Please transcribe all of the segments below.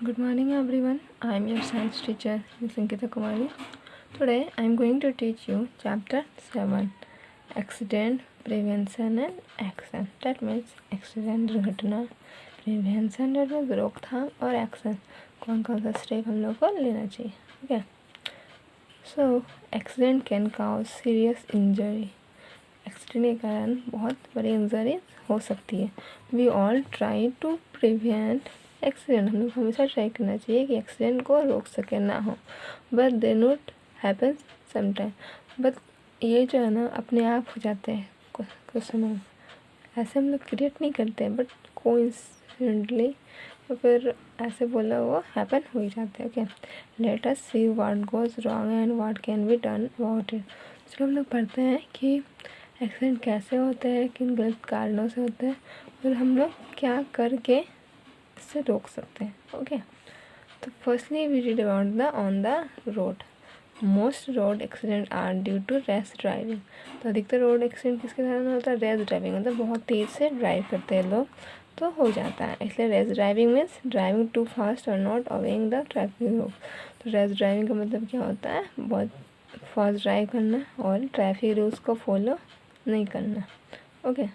Good morning everyone. I am your science teacher, Ms. Ankita Kumari. Today I am going to teach you chapter 7 Accident Prevention and Action. That means accident दुर्घटना, prevention that means रोकथाम और action कौन कौन सा step हम लोग को लेना चाहिए. Okay. So accident can cause serious injury. Accident के कारण बहुत बड़ी इंजरी हो सकती है. We all try to prevent accident. हम लोग हमेशा ट्राई करना चाहिए कि एक्सीडेंट को रोक सके, ना हो. But they not happen sometime. But ये जो है ना अपने आप हो जाते हैं कुछ समय. ऐसे हम लोग क्रिएट नहीं करते हैं, बट कोइंसिडेंटली या फिर ऐसे बोला वो हैपन हो ही जाते हैं. Okay, let us see what goes wrong and what can be done about it. चलो हम लोग पढ़ते हैं कि एक्सीडेंट कैसे होते हैं, किन गलत कारणों से होते हैं और हम लोग क्या करके इससे रोक सकते हैं. ओके, तो firstly we read about the on the road. Most road accident are due to rash driving. तो अधिकतर रोड एक्सीडेंट किसके कारण होता है? Rash driving. मतलब बहुत तेज़ से ड्राइव करते हैं लोग तो हो जाता है. इसलिए rash driving means driving too fast और not obeying the traffic rule. तो रैश ड्राइविंग का मतलब क्या होता है? बहुत फास्ट ड्राइव करना और ट्रैफिक रूल्स को फॉलो नहीं करना. ओके,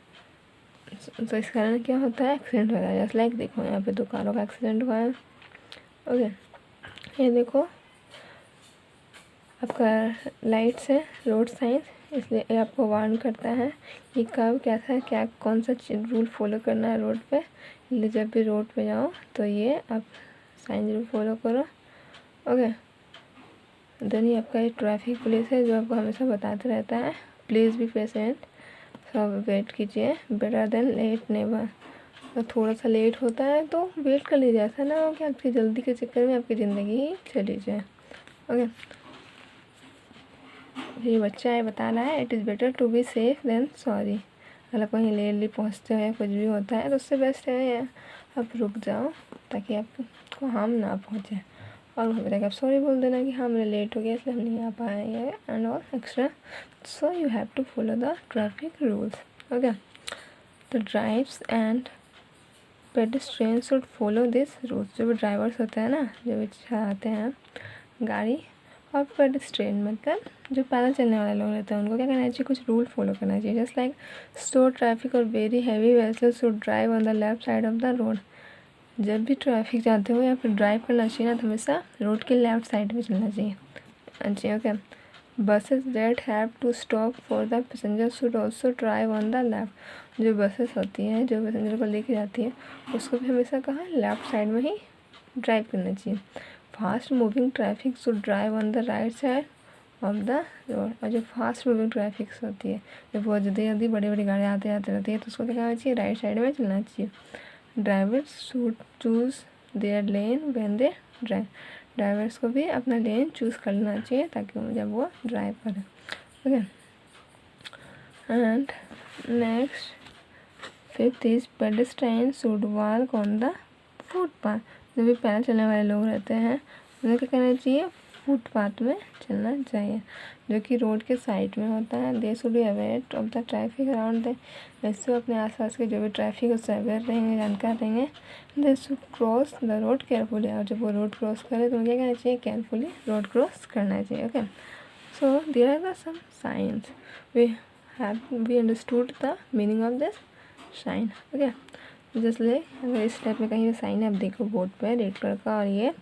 तो इस कारण क्या होता है? एक्सीडेंट होता है. जैसे लाइक देखो यहाँ पे दो कारों का एक्सीडेंट हुआ है. ओके, ये देखो आपका लाइट्स है, रोड साइंस, इसलिए ये आपको वार्न करता है कि कब कैसा है, क्या कौन सा रूल फॉलो करना है रोड पे. इसलिए जब भी रोड पे जाओ तो ये आप साइन जरूर फॉलो करो. ओके, देन ये आपका ये ट्रैफिक पुलिस है जो आपको हमेशा बताते रहता है प्लीज़ बी पेशेंट. सब वेट कीजिए, बेटर देन लेट नेवर. तो थोड़ा सा लेट होता है तो वेट कर लीजिए, ऐसा ना हो कि आपकी जल्दी के चक्कर में आपकी ज़िंदगी ही चली जाए. ओके, ये बच्चा है बता रहा है it is better to be safe than sorry. अगर कहीं लेटली पहुँचते हो कुछ भी होता है तो उससे बेस्ट है आप रुक जाओ ताकि आपको हार्म ना पहुँचे. और हो जाएगा आप सॉरी बोल देना कि हाँ मेरा लेट हो गया इसलिए हम नहीं आ पाए ये and all extra. So you have to follow the traffic rules. Okay, the drives and pedestrian should follow this rules. जो भी ड्राइवर्स होते हैं ना, जो भी चलाते हैं गाड़ी, और पेडेस्ट्रियन मतलब जो पैदल चलने वाले लोग रहते हैं उनको क्या करना चाहिए? कुछ रूल फॉलो करना चाहिए. जस्ट लाइक स्लो ट्रैफिक और very heavy vehicles should drive on the left side of the road. जब भी ट्रैफिक जाते हो या फिर ड्राइव करना चाहिए ना तो हमेशा रोड के लेफ्ट साइड में चलना चाहिए. अच्छा, okay. Buses that have to stop for the passenger should also drive on the left. जो बसेस होती हैं जो पैसेंजर को लेके जाती है उसको भी हमेशा कहाँ? लेफ्ट साइड में ही ड्राइव करना चाहिए. Fast moving traffic should drive on the right side of the road. और जो फास्ट मूविंग ट्रैफिक होती है, जब बहुत जल्दी बड़ी बड़ी गाड़ियाँ आते जाते रहती है तो उसको क्या करना चाहिए? राइट साइड में चलना चाहिए. Drivers should choose there lane when they drive. Drivers को भी अपना लेन चूज़ करना चाहिए ताकि जब वो ड्राइव करें. Okay, and next fifth is pedestrian should walk on the footpath. जो भी पैदल चलने वाले लोग रहते हैं उन्हें क्या करना चाहिए? फुटपाथ में चलना चाहिए जो कि रोड के साइड में होता है. They should be aware of the traffic around दे. वैसे अपने आसपास के जो भी ट्रैफिक उससे अवेयर रहेंगे, जानकार रहेंगे. They should cross the road carefully. और जब वो रोड क्रॉस करे तो क्या करना चाहिए? केयरफुली रोड क्रॉस करना चाहिए. Okay, so there are the some signs we understood the meaning of this sign. Okay, जैसे अगर इस टाइप में कहीं साइन है आप देखो बोर्ड पे रेड कलर का और ये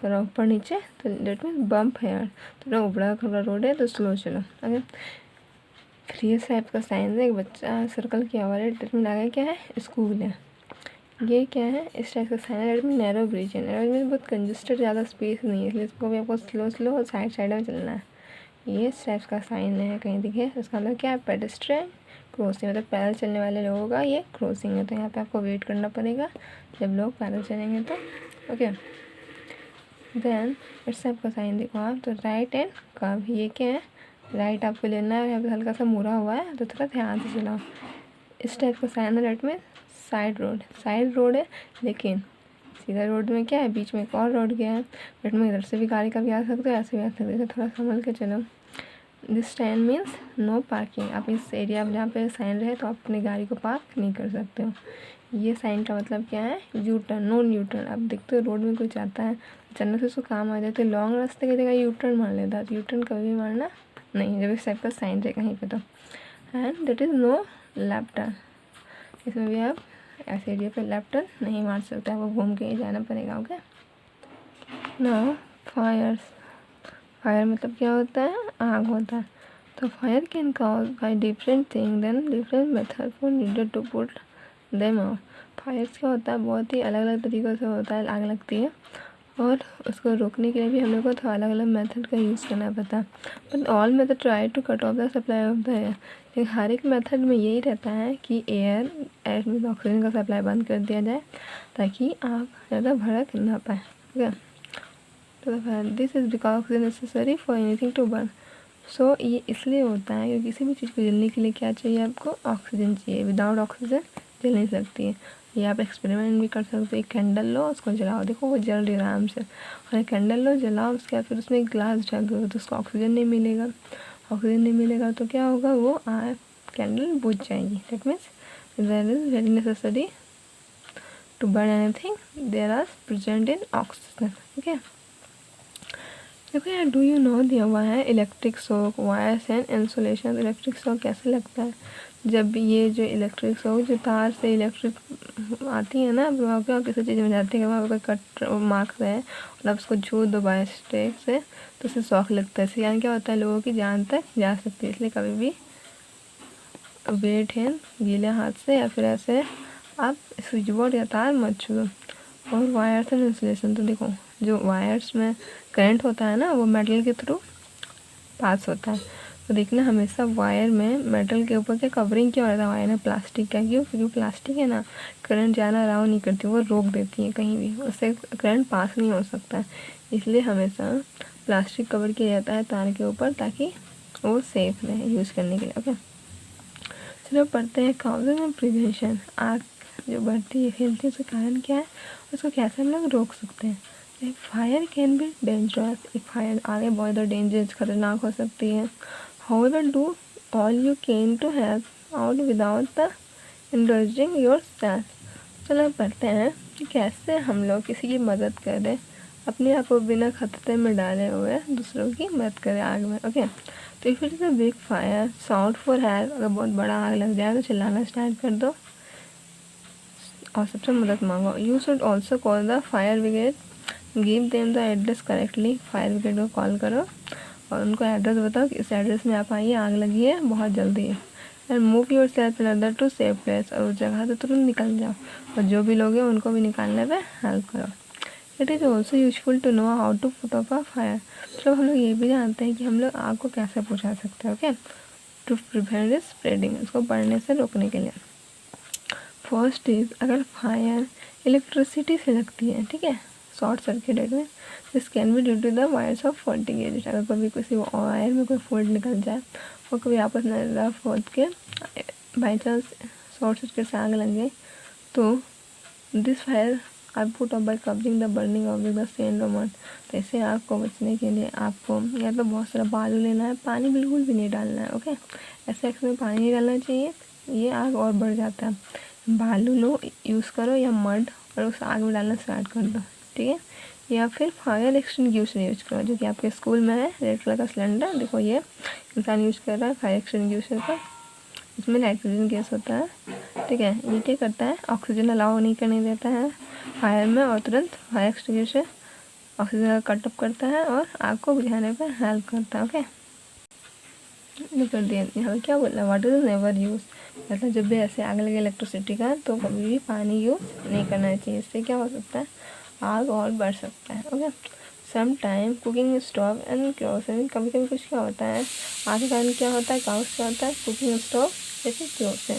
थोड़ा ऊपर नीचे तो डेट मीन बम्प है यार, थोड़ा उबड़ा खबड़ा रोड है तो स्लो चलो. अगर फिर ये टाइप का साइन है, एक बच्चा सर्कल किया हुआ है, डेट मीन आगे क्या है? स्कूल है. ये क्या है? इस टाइप का साइन है, डेट मीन नैरो ब्रिज है. नैरो ब्रिज बहुत कंजस्टेड, ज़्यादा स्पेस नहीं है इसलिए इसको भी आपको स्लो और साइड साइड में चलना है. ये इस टाइप का साइन है कहीं दिखे, उसका मतलब क्या है? पेडेस्ट्रियन क्रॉसिंग, मतलब पैदल चलने वाले लोगों का ये क्रॉसिंग है. तो यहाँ पे आपको वेट करना पड़ेगा जब लोग पैदल चलेंगे तो. ओके, देन इस टाइप का साइन देखो आप, तो राइट एंड कर्व. ये क्या है? राइट आपको लेना है. यहाँ पे हल्का सा मुड़ा हुआ है तो थोड़ा ध्यान से चलाओ. इस टाइप का साइन है, डेट में साइड रोड है लेकिन सीधा रोड में क्या है? बीच में एक और रोड गया है. डेट में इधर से भी गाड़ी का भी आ सकते हो, ऐसे भी आ सकते हो, थोड़ा संभल के चलो. This sign means no parking. आप इस एरिया में जहाँ पे साइन रहे तो आप अपनी गाड़ी को पार्क नहीं कर सकते हो। ये साइन का मतलब क्या है? U turn, no U turn. आप देखते हो रोड में कोई जाता है, अचानक से उसको काम आ जाते, लॉन्ग रास्ते की जगह यू टर्न मार लेता है। यू टर्न कभी भी मारना नहीं जब इस टाइप का साइन रहे कहीं पे तो। And that is no left turn. इसमें भी आप ऐसे एरिया पे लेफ्ट टर्न नहीं मार सकते, आपको घूम के ही जाना पड़ेगा। Okay, now Fyers. फायर मतलब क्या होता है? आग होता है। तो fire can cause by different thing then different method for needed to put them out. Fires क्या होता है? बहुत ही अलग अलग तरीक़ों से होता है, आग लगती है, और उसको रोकने के लिए भी हम लोग को तो अलग अलग मेथड का यूज़ करना पड़ता है। But all method try to cut off the supply of the air. लेकिन हर एक मेथड में यही रहता है कि एयर में ऑक्सीजन का सप्लाई बंद कर दिया जाए ताकि आग ज़्यादा भड़क ना पाए। ठीक है, तो this is because oxygen necessary for anything to burn. So ये इसलिए होता है कि किसी भी चीज़ को जलने के लिए क्या चाहिए? आपको ऑक्सीजन चाहिए। विदाउट ऑक्सीजन जल नहीं सकती है। ये आप एक्सपेरिमेंट भी कर सकते हो। एक कैंडल लो, उसको जलाओ, देखो वो जल रही है आराम से। और एक कैंडल लो, जलाओ, उसके बाद फिर उसमें एक ग्लास ढक दो तो उसको ऑक्सीजन नहीं मिलेगा। ऑक्सीजन नहीं मिलेगा तो क्या होगा? वो कैंडल बुझ जाएगी। That means there is very necessary to burn anything there are present in oxygen. Okay, देखो यार, डू यू नो दिया हुआ है electric shock, wires and insulation. Electric shock कैसे लगता है? जब ये जो इलेक्ट्रिक शॉक जो तार से इलेक्ट्रिक आती है ना, वहाँ पे किसी चीज़ में जाती है, वहाँ पे कट मार्क्स है और आप उसको छू दो बाय स्टेक से तो उससे शॉक लगता है। इससे यानी क्या होता है? लोगों की जान तक जा सकती है। इसलिए कभी भी वेट है गीले हाथ से या फिर ऐसे आप स्विच बोर्ड या तार मत छुओ। और वायर्स एंड इंसुलेशन, तो देखो जो वायर्स में करंट होता है ना, वो मेटल के थ्रू पास होता है। तो देखना हमेशा वायर में मेटल के ऊपर क्या कवरिंग क्या हो रहा था? वायर में प्लास्टिक का। क्यों? क्योंकि प्लास्टिक है ना, करंट जाना अलाउ नहीं करती, वो रोक देती है कहीं भी, उससे करंट पास नहीं हो सकता है। इसलिए हमेशा प्लास्टिक कवर किया जाता है तार के ऊपर ताकि वो सेफ रहे यूज़ करने के लिए। ओके, चलो पढ़ते हैं काउजेज एंड प्रिवेंशन। आग जो बढ़ती है फैलती है उसका कारण क्या है, उसको कैसे हम लोग रोक सकते हैं? Fire can be dangerous. एक फायर आगे बहुत ज़्यादा डेंजरस खतरनाक हो सकती है। However do all you can to help out without the indulging yourself. चलो पढ़ते हैं कि कैसे हम लोग किसी की मदद करें, अपने आप को बिना खतरे में डाले हुए दूसरों की मदद करें आग में। ओके, तो if it is a big fire sound for help. अगर बहुत बड़ा आग लग जाए तो चिल्लाना स्टार्ट कर दो और सबसे मदद मांगो। You should also call the fire brigade, give them the address correctly. Fire brigade को कॉल करो और उनको एड्रेस बताओ कि इस एड्रेस में आप आइए, आग लगी है, बहुत जल्दी है। And move yourself other to safe place. और उस जगह से तुरंत निकल जाओ और जो भी लोग हैं उनको भी निकालने पे हेल्प करो। It is also useful to know how to put off a fire. मतलब हम लोग ये भी जानते हैं कि हम लोग आग को कैसे बुझा सकते हैं। Okay, to prevent it spreading, इसको बढ़ने से रोकने के लिए। फर्स्ट इज, अगर फायर इलेक्ट्रिसिटी से लगती है, ठीक है, शॉर्ट सर्किटेड में, this can be due to the wires of faulting age. अगर कभी किसी वायर में कोई फॉल्ट निकल जाए और कभी आपस में रफ होत के बाई चांस शॉर्ट सर्किट से आग लग गई तो this fire are put off by covering the burning of the sand और मड। तो ऐसे आग को बचने के लिए आपको या तो बहुत सारा बालू लेना है, पानी बिल्कुल भी नहीं डालना है। ओके, ऐसे में पानी नहीं डालना चाहिए, ये आग और बढ़ जाता है। बालू लो यूज़ करो या मड और उस आग में डालना स्टार्ट कर दो, ठीक है। या फिर फायर एक्सटिंग्विशर यूज करो, जो कि आपके स्कूल में है, रेड कलर का सिलेंडर। देखो ये इंसान यूज कर रहा है फायर एक्सटिंग्विशर का, इसमें नाइट्रोजन गैस होता है, ठीक है। ये क्या करता है? ऑक्सीजन अलाउ नहीं करने देता है फायर में, और तुरंत फायर एक्सटिंग्विशर ऑक्सीजन का कटअप करता है और आग को बुझाने पर हेल्प करता है। ओके, कर दिया। यहाँ क्या बोला? Water is never use. मतलब जब भी ऐसे आग लगे इलेक्ट्रिसिटी का तो कभी भी पानी यूज़ नहीं करना चाहिए, इससे क्या हो सकता है? आग और बढ़ सकता है। Okay, some time cooking stove and kerosene. कभी कभी कुछ क्या होता है, आग के कारण क्या होता है, काउस क्या होता है, कुकिंग स्टोव जैसे केरोसिन,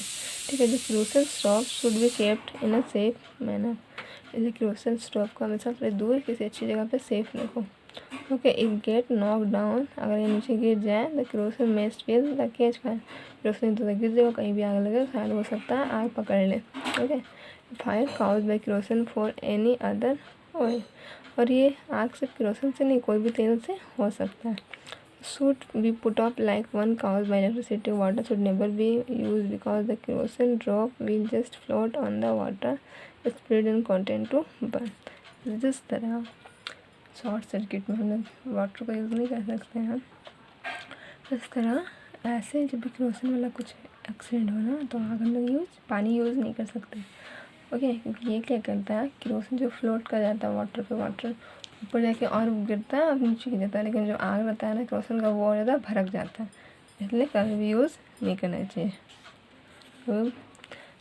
ठीक है। जो kerosene stove should be kept in a safe manner. जैसे केरोसिन स्टोव को हमेशा थोड़ी दूर किसी अच्छी जगह पे सेफ रखो। Okay, if get knock down, अगर ये नीचे गिर जाए द केरोसिन में spill the catch fire. Kerosene तो गिर जाए, कहीं भी आग लगे शायद हो सकता है आग पकड़ ले। Okay, fire cause by kerosene for any other oil. और ये आग सिर्फ केरोसिन से नहीं, कोई भी तेल से हो सकता है। should be put off like one caused by electricity. Water should never be used because the kerosene drop will just float on the water, spread and content to burn. जिस तरह शॉर्ट सर्किट में हम लोग water का use नहीं कर सकते हैं, इस तरह ऐसे जब भी केरोसिन वाला कुछ एक्सीडेंट हो ना तो आग हम लोग पानी यूज़ नहीं कर सकते। ओके, क्योंकि ये क्या करता है, केरोसिन जो फ्लोट कर जाता है वाटर पे, वाटर ऊपर जाके और गिरता है और नीचे गिर जाता है, लेकिन जो आग रहता है ना केरोसिन का वो ज़्यादा भड़क जाता है, इसलिए कभी भी यूज़ नहीं करना चाहिए। तो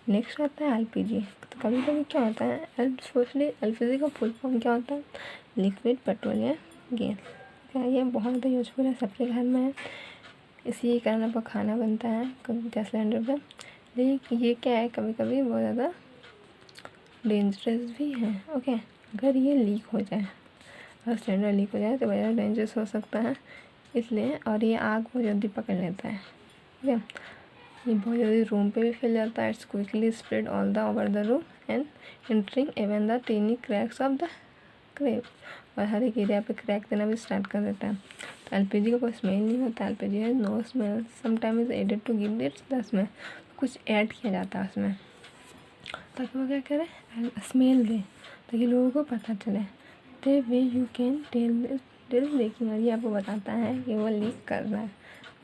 नेक्स्ट आता है एलपीजी। तो कभी कभी क्या होता है, स्पेशली एलपीजी का फुल फॉर्म क्या होता है, लिक्विड पेट्रोलियम गैस। क्या ये बहुत ही यूजफुल है, सबके घर में है, इसी कारण आपका खाना बनता है गैस सिलेंडर पर। लेकिन ये क्या है, कभी कभी बहुत ज़्यादा डेंजरस भी है। ओके, अगर ये लीक हो जाए, अगर सिलेंडर लीक हो जाए तो बहुत ज़्यादा डेंजरस हो सकता है, इसलिए। और ये आग बहुत जल्दी पकड़ लेता है। ठीक है, ये बहुत जल्दी रूम पे भी फैल जाता है। It's quickly spread all the over the room and entering even the tiny cracks of the crepe, और हर एक एरिया पे क्रैक देना भी स्टार्ट कर देता है। तो एलपीजी का कोई स्मेल नहीं होता, एलपीजी है no smell, sometime is added to give its the smell. कुछ ऐड किया जाता है उसमें ताकि वो क्या करे, स्मेल दे, ताकि लोगों को पता चले। The way you can tell leaking, और ये आपको बताता है कि वो लीक कर रहा है।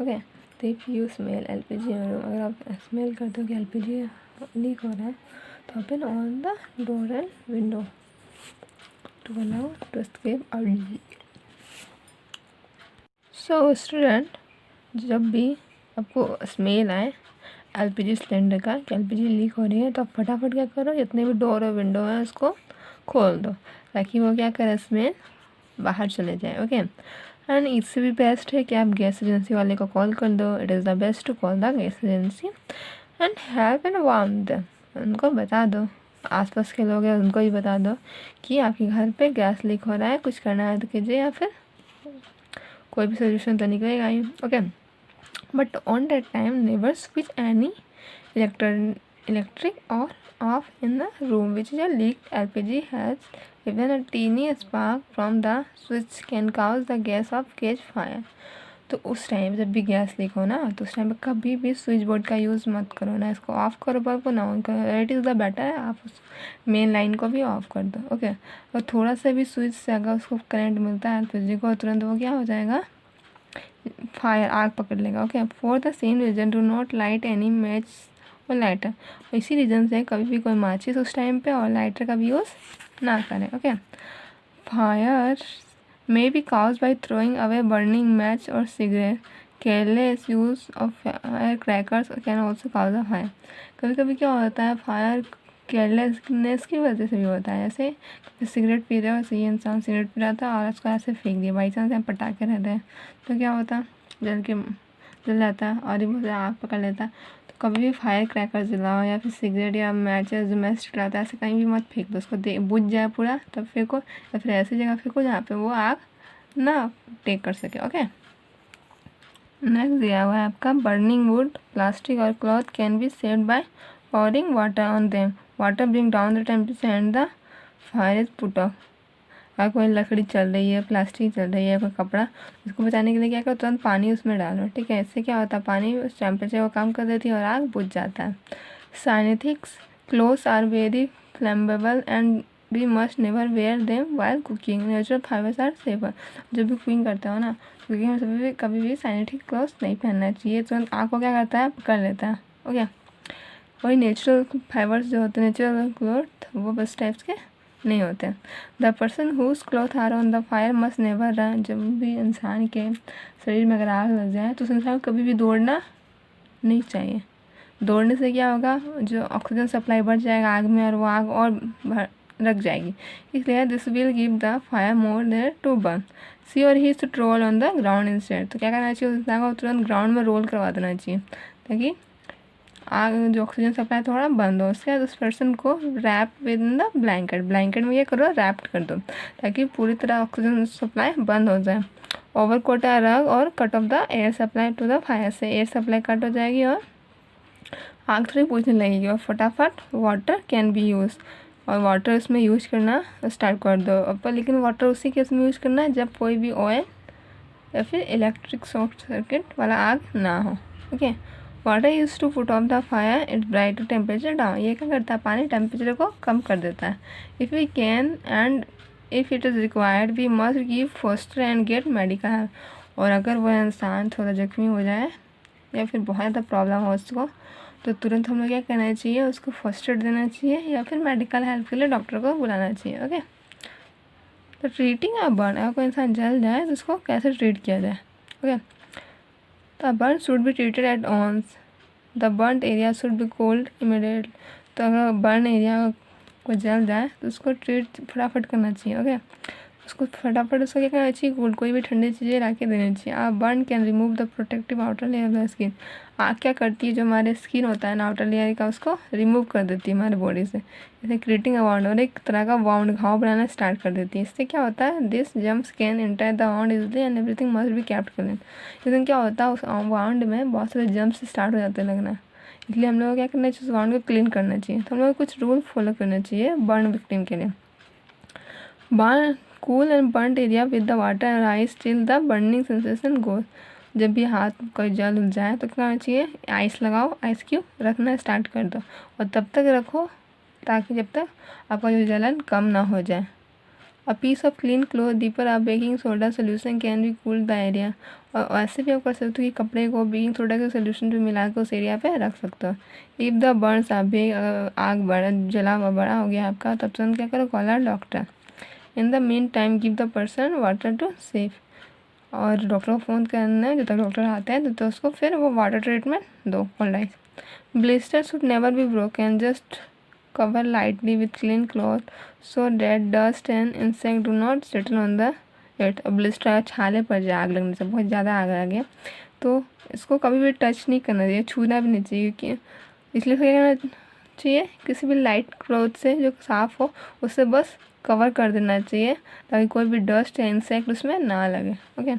ओके, तो इफ यू स्मेल एलपीजी, अगर आप स्मेल करते हो कि एलपीजी लीक हो रहा है, तो open on the door and window to allow to escape early. So student, जब भी आपको स्मेल आए एलपीजी सिलेंडर का कि एलपीजी लीक हो रही है, तो आप फटाफट क्या करो, जितने भी डोर और विंडो है उसको खोल दो, ताकि वो क्या करे, स्मेल बाहर चले जाए। ओके, एंड इससे भी बेस्ट है कि आप गैस एजेंसी वाले को कॉल कर दो। It is the best to call the gas agency and help and warn them. उनको बता दो, आसपास के लोग हैं उनको भी बता दो कि आपके घर पे गैस लीक हो रहा है, कुछ करना है तो कीजिए, या फिर कोई भी सोल्यूशन तो निकलेगा ही। Okay, but on that time never switch any electric or off in the room which is a leaked LPG has even a teeny spark from the switch can cause the gas of catch fire। तो उस time जब भी gas leak हो ना, तो उस time पे कभी भी स्विच बोर्ड का यूज़ मत करो, ना इसको ऑफ़ करो बल्ब को, ना ऑन करो। इट इज़ द बेटर है आप उस मेन लाइन को भी ऑफ़ कर दो। ओके, और थोड़ा सा भी स्विच से अगर उसको करंट मिलता है एलपीजी को, तुरंत वो क्या हो जाएगा, फायर, आग पकड़ लेगा। Okay, for the same reason do not light any match और लाइटर। इसी रीज़न से कभी भी कोई माचिस उस टाइम पे और लाइटर का भी यूज़ ना करें। Okay, fire may be cause by throwing away burning match और cigarette, careless use of fire crackers can also cause a fire. कभी कभी क्या होता है, फायर केयरलेसनेस की वजह से भी होता है। जैसे सिगरेट पी रहे हो, सही इंसान सिगरेट पी रहा था और उसको ऐसे फेंक दिया, बाई चांस यहाँ पटाखे रहते हैं तो क्या होता है, जल जाता है और ये बहुत आग पकड़ लेता है। तो कभी भी फायर क्रैकर जलाओ या फिर सिगरेट या मैचेस जो मैच चलाता है, ऐसे कहीं भी मत फेंक दो, उसको बुझ जाए पूरा तब फेंको, या फिर ऐसी जगह फेंको जहाँ पे वो आग ना टेक कर सके। ओके, नेक्स्ट दिया हुआ है आपका, बर्निंग वुड, प्लास्टिक और cloth can be saved by pouring water on them. Water bring down the temperature and the fire is put off. अगर कोई लकड़ी चल रही है, प्लास्टिक चल रही है, कोई कपड़ा, उसको बचाने के लिए क्या करो, तुरंत पानी उसमें डालो। ठीक है, इससे क्या होता है, पानी उस टेम्परेचर को कम कर देती है और आग बुझ जाता है। Synthetics clothes are very flammable and we must never wear them while cooking. Natural fibres are safer. जब भी कुकिंग करते हो ना, कुकिंग में कभी भी साइनेथिक क्लोथ्स नहीं पहनना चाहिए, तुरंत आग को क्या करता है, पकड़ लेता है। ओके, वही नेचुरल फाइबर्स जो होते हैं, नेचुरल क्लॉथ, वो बस टाइप्स के नहीं होते। The person whose cloth are on the fire must never run. जब भी इंसान के शरीर में अगर आग लग जाए तो उस इंसान को कभी भी दौड़ना नहीं चाहिए। दौड़ने से क्या होगा, जो ऑक्सीजन सप्लाई बढ़ जाएगा आग में और वो आग और लग जाएगी। इसलिए this will give the fire more there to burn. She और he should roll on the ground instead. तो क्या करना चाहिए, उस इंसान को तुरंत ग्राउंड में रोल करवा देना चाहिए, ताकि आग जो ऑक्सीजन सप्लाई थोड़ा बंद हो। उसके बाद उस पर्सन को रैप विद द ब्लैंकेट में ये करो, रैप्ड कर दो, ताकि पूरी तरह ऑक्सीजन सप्लाई बंद हो जाए। ओवर कोट अ रग और cut off the air supply to the fire. से एयर सप्लाई कट हो जाएगी और आग थोड़ी बुझने लगेगी और फटाफट वाटर कैन बी यूज़, और वाटर इसमें यूज करना स्टार्ट कर दो। पर लेकिन वाटर उसी केस में यूज करना है जब कोई भी ऑयल या फिर इलेक्ट्रिक शॉर्ट सर्किट वाला आग ना हो। Okay, water use to put off the fire it bright temperature down. ये क्या करता है, पानी टेम्परेचर को कम कर देता है। If we can and if it is required we must give first and get medical help. और अगर वह इंसान थोड़ा जख्मी हो जाए या फिर बहुत ज़्यादा प्रॉब्लम हो उसको, तो तुरंत हम लोग क्या करना चाहिए, उसको फर्स्ट एड देना चाहिए या फिर मेडिकल हेल्प के लिए डॉक्टर को बुलाना चाहिए। ओके, तो ट्रीटिंग अ बर्न, अगर कोई इंसान जल जाए तो उसको कैसे ट्रीट किया जाए। ओके, तो a burn should be treated at once. The burn area should be cold immediate. तो अगर बर्न एरिया को जल जाए तो उसको ट्रीट फटाफट करना चाहिए। ओके, उसको फटाफट उसको क्या करना चाहिए, कोल्ड कोई भी ठंडी चीज़ें ला के देनी चाहिए। आप burn can remove the protective outer layer of the skin. आग क्या करती है, जो हमारे स्किन होता है ना आउटर लेयर का, उसको रिमूव कर देती है हमारे बॉडी से, जैसे क्रिएटिंग अ वाउंड, और एक तरह का वाउंड घाव बनाना स्टार्ट कर देती है। इससे क्या होता है, this germs can enter the wound easily and everything must be kept clean. लेकिन क्या होता है, उस वाउंड में बहुत सारे जम्प्स स्टार्ट हो जाते हैं लगना, इसलिए हम लोग को क्या करना चाहिए, उस वाउंड को क्लीन करना चाहिए। तो हम लोग को कुछ रूल फॉलो करना चाहिए बर्न विक्टिम के लिए। Burn cool and burn area with the water and ice till the burning sensation goes. जब भी हाथ कोई जल उल जाए तो क्या करना चाहिए, आइस लगाओ, आइस क्यूब रखना स्टार्ट कर दो और तब तक रखो ताकि जब तक आपका जो जलन कम ना हो जाए। A piece of clean cloth dipped a baking soda solution can be cool the area. और ऐसे भी आप कर सकते हो कि कपड़े को बेकिंग सोडा के सोल्यूशन पे मिला कर उस एरिया पे रख सकते हो। If the burns are big, आग बड़ा जला हुआ बड़ा हो गया आपका, तब तुरंत क्या करो, call out doctor. In the mean time give the person water to safe. और डॉक्टर को फ़ोन करना है, जब तक डॉक्टर आते हैं तो उसको फिर वो वाटर ट्रीटमेंट दो, cold ice. Blister should never be broken, just cover lightly with clean cloth so that dust and insect do not settle on the it। अब ब्लिस्टर छाले पड़ जाए आग लगने से, बहुत ज़्यादा आग आ गया तो इसको कभी भी टच नहीं करना चाहिए, छूना भी नहीं चाहिए, क्योंकि इसलिए क्या करना चाहिए, किसी भी लाइट क्लॉथ से जो साफ़ हो उससे बस कवर कर देना चाहिए ताकि कोई भी डस्ट या इंसेक्ट उसमें ना लगे। Okay,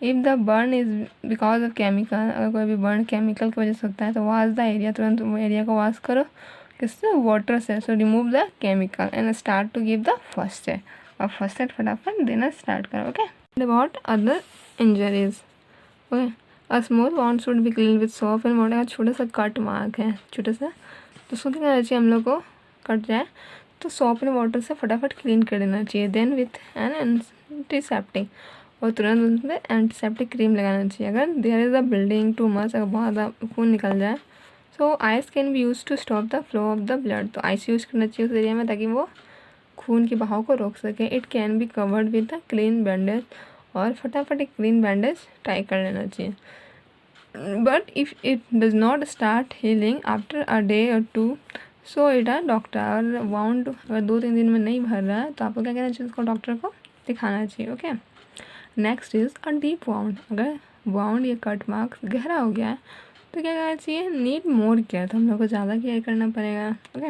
if the burn is because of chemical, अगर कोई भी बर्न केमिकल की वजह से होता है तो वॉश द एरिया, तुरंत वो एरिया को वॉश करो किससे, वाटर से। So remove the chemical and start to give the first aid, और फर्स्ट एड फटाफट देना स्टार्ट करो। Okay, about other injuries. Okay, a small wound should be clean with soap and water. छोटा सा cut mark है छोटा सा, तो उसको क्या करना चाहिए, हम लोग को कट जाए तो सोप एंड वाटर से फटाफट क्लीन कर देना चाहिए। देन विथ एन एंटीसेप्टिक, और तुरंत उसमें एंटीसेप्टिक क्रीम लगाना चाहिए। अगर there is a bleeding too much, अगर बहुत ज़्यादा खून निकल जाए, so ice can be use to stop the flow of the blood. तो आइस यूज़ करना चाहिए उस एरिया में ताकि वो खून के बहाव को रोक सके। It can be covered with a clean bandage, और फटाफट एक क्लीन बैंडेज टाई कर लेना चाहिए। But if it does not start healing after a day और two, so it a doctor. और वाउंड अगर 2-3 दिन में नहीं भर रहा है तो आपको क्या करना चाहिए, उसको डॉक्टर को दिखाना चाहिए। Okay, next is a deep wound. अगर वाउंड या कट मार्क्स गहरा हो गया है तो क्या करना चाहिए, नीड मोर केयर, तो हम लोग को ज़्यादा केयर करना पड़ेगा। Okay,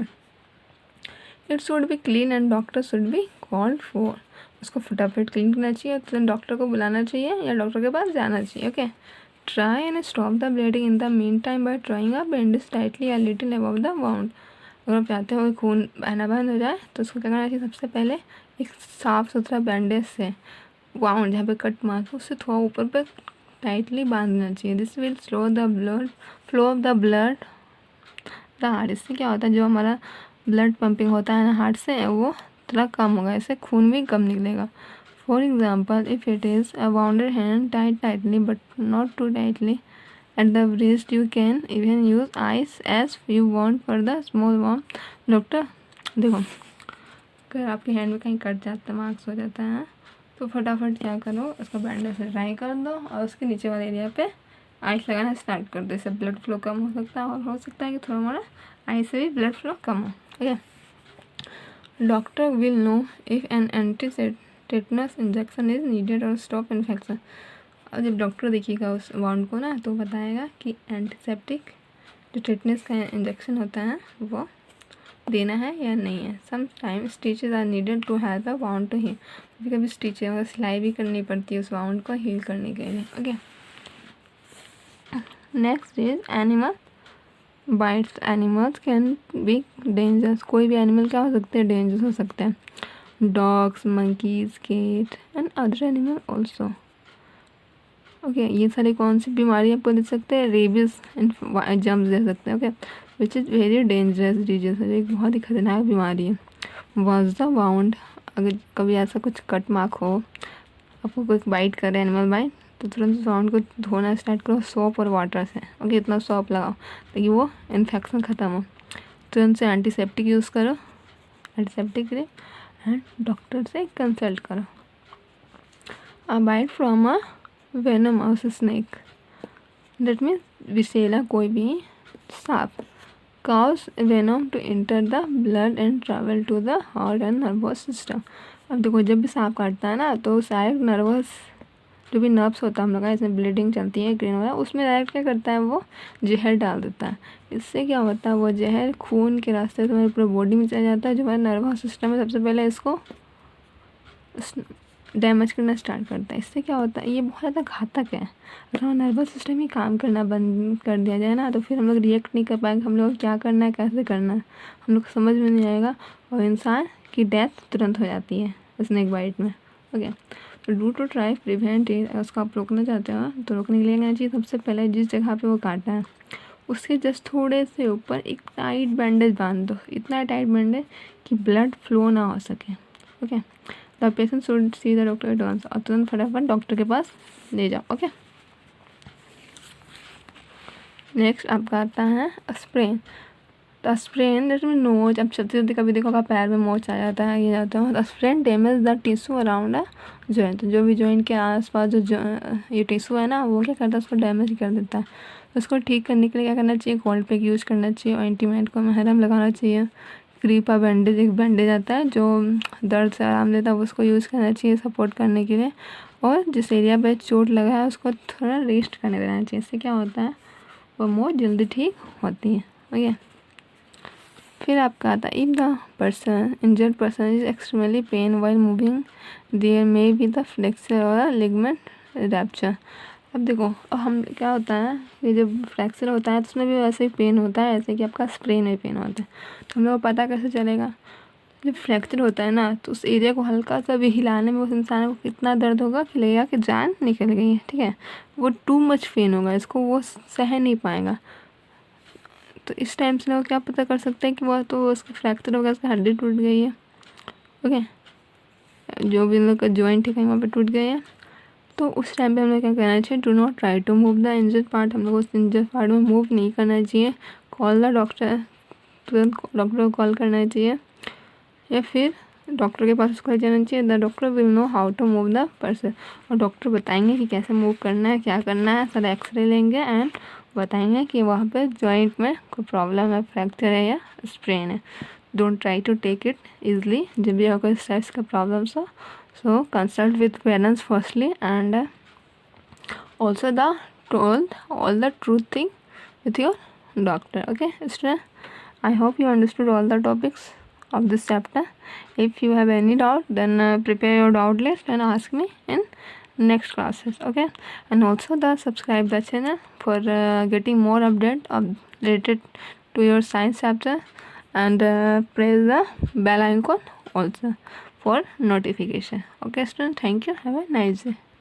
it should be clean and doctor should be called for. उसको फटाफट क्लीन करना चाहिए, तो डॉक्टर को बुलाना चाहिए या डॉक्टर के पास जाना चाहिए। Okay, try and stop the bleeding in the mean time bye trying a bandage tightly a little above the wound. अगर आप चाहते हो खून बहना बंद हो जाए तो उसको क्या करना चाहिए, सबसे पहले एक साफ़ सुथरा बैंडेज से वाउंड जहाँ पे कट मार्क है उससे थोड़ा ऊपर पे टाइटली बांधना चाहिए। This will slow the blood flow of the blood the heart. इससे क्या होता है, जो हमारा ब्लड पंपिंग होता है ना हार्ट से, वो थोड़ा कम होगा, इससे खून भी कम निकलेगा। For example, if it is a wounded hand tight tightly but not too tightly at the wrist, you can even use ice as you want for the small wound। Doctor देखो, अगर आपके हैंड में कहीं cut जाता है, marks हो जाता है, तो फटाफट क्या करो, उसको बैंडेज से ड्राई कर दो और उसके नीचे वाले एरिया पे आइस लगाना स्टार्ट कर दो। इससे ब्लड फ्लो कम हो सकता है, और हो सकता है कि थोड़ा मोड़ा आइस से भी ब्लड फ्लो कम हो। ठीक है, doctor will know if an anti tetanus injection is needed और स्टॉप इन्फेक्शन। और जब डॉक्टर देखिएगा उस वाउंड को ना, तो बताएगा कि एंटीसेप्टिक जो टेटनस का इंजेक्शन होता है वो देना है या नहीं है। Some time stitches are needed to have the wound to heal. कभी कभी स्टिचेज और सिलाई भी करनी पड़ती है उस वाउंड को हील करने के लिए। Okay, next is animal bytes. Animals can be dangerous. कोई भी एनिमल क्या हो सकते हैं, डेंजरस हो सकते हैं। Dogs, monkeys, cat and other animal also. Okay, ये सारी कौन सी बीमारी आपको दे सकते हैं, रेबीज एंड जम्स दे सकते हैं। Okay, which is very dangerous disease है, एक बहुत ही खतरनाक बीमारी है। वॉज द वाउंड, अगर कभी ऐसा कुछ कट मार्क हो, आपको कोई बाइट करे एनिमल बाइट, तो तुरंत उस वाउंड को धोना स्टार्ट करो सोप और वाटर से। ओके, इतना सोप लगाओ ताकि वो इन्फेक्शन ख़त्म हो। तुरंत से एंटीसेप्टिक यूज़ करो, एंटीसेप्टिक क्रीम, एंड डॉक्टर से कंसल्ट करो। A bite from a venom of snake, that means विषैला कोई भी सांप, cause venom to enter the blood and travel to the heart and nervous system। अब देखो, जब भी सांप काटता है ना, तो शायद नर्वस जो भी नर्व्स होता है हम लोग का, इसमें ब्लीडिंग चलती है ग्रीन वाला, उसमें डायरेक्ट क्या करता है, वो जहर डाल देता है। इससे क्या होता है, वो जहर खून के रास्ते से हमारे पूरे बॉडी में चला जाता है, जो हमारा नर्वस सिस्टम है सबसे पहले इसको डैमेज करना स्टार्ट करता है। इससे क्या होता है, ये बहुत ज़्यादा घातक है। अगर हमारा नर्वस सिस्टम ही काम करना बंद कर दिया जाए ना, तो फिर हम लोग रिएक्ट नहीं कर पाएंगे, हम लोग क्या करना है, कैसे करना है, हम लोग को समझ में नहीं आएगा, और इंसान की डेथ तुरंत हो जाती है स्नेक बाइट में। ओके, तो do to try prevent it, अगर उसको आप रोकना चाहते हो तो रोकने के लिए क्या चाहिए, सबसे पहले जिस जगह पर वो काटा है उसके जस्ट थोड़े से ऊपर एक टाइट बैंडेज बांध दो, इतना टाइट बैंडेज कि ब्लड फ्लो ना हो सके। Okay, the patient should see the doctor at once, और तुरंत फटाफट डॉक्टर के पास ले जाओ। ओके, नेक्स्ट आपका आता है स्प्रेन। तो स्प्रेन दैट मीन नोज, अब चलते चलते कभी देखो पैर में मोच आ जाता है, ये जाता है। Sprain damage the tissue around a joint, जो भी जॉइंट के आसपास जो ये टिश्यू है ना, वो क्या करता है, उसको डैमेज कर देता है। तो उसको ठीक करने के लिए क्या करना चाहिए, कोल्ड पैक यूज़ करना चाहिए, ऑइंटमेंट को मरहम लगाना चाहिए, क्रीपा बैंडेज, एक बैंडेज आता है जो दर्द से आराम देता है, उसको यूज़ करना चाहिए सपोर्ट करने के लिए। और जिस एरिया पे चोट लगा है उसको थोड़ा रेस्ट करने देना चाहिए। इससे क्या होता है, वो मोच जल्दी ठीक होती है। ओके, फिर आपका आता है, if the person injured person is extremely pain while moving, there may be the fracture और लिगामेंट रैप्चर। अब देखो, अब हम क्या होता है, ये जब फ्रैक्चर होता है तो उसमें भी वैसे ही पेन होता है जैसे कि आपका स्प्रेन में पेन होता है। तो हम लोग को पता कैसे चलेगा, जब फ्रैक्चर होता है ना, तो उस एरिया को हल्का सा भी हिलाने में उस इंसान को कितना दर्द होगा कि लगेगा कि जान निकल गई है। ठीक है, वो टू मच पेन होगा, इसको वो सह नहीं पाएगा। तो इस टाइम से लोग क्या पता कर सकते हैं कि वो तो उसका फ्रैक्चर होगा, उसकी हड्डी टूट गई है। ओके, जो भी लोग का जॉइंट है कहीं वहाँ पर टूट गई है, तो उस टाइम पे हम लोग क्या करना चाहिए, do not try to move the injured part, हम लोग उस इंजर्ड पार्ट में मूव नहीं करना चाहिए। कॉल द डॉक्टर, तुरंत डॉक्टर को कॉल करना चाहिए, या फिर डॉक्टर के पास उसको ले जाना चाहिए। The doctor will know how to move the person, और डॉक्टर बताएंगे कि कैसे मूव करना है, क्या करना है, सारा एक्सरे लेंगे एंड बताएंगे कि वहाँ पे जॉइंट में कोई प्रॉब्लम है, फ्रैक्चर है या स्प्रेन है। Don't try to take it easily, जब भी आपको इस टाइप्स का प्रॉब्लम्स हो। So consult with parents firstly, and also told all the truth thing with your doctor. Okay, student, I hope you understood all the topics of this chapter. If you have any doubt, then prepare your doubt list and ask me in next classes. Okay, and also subscribe the channel for getting more update of related to your science chapter, and press the bell icon also for notification. Okay, student, thank you, have a nice day.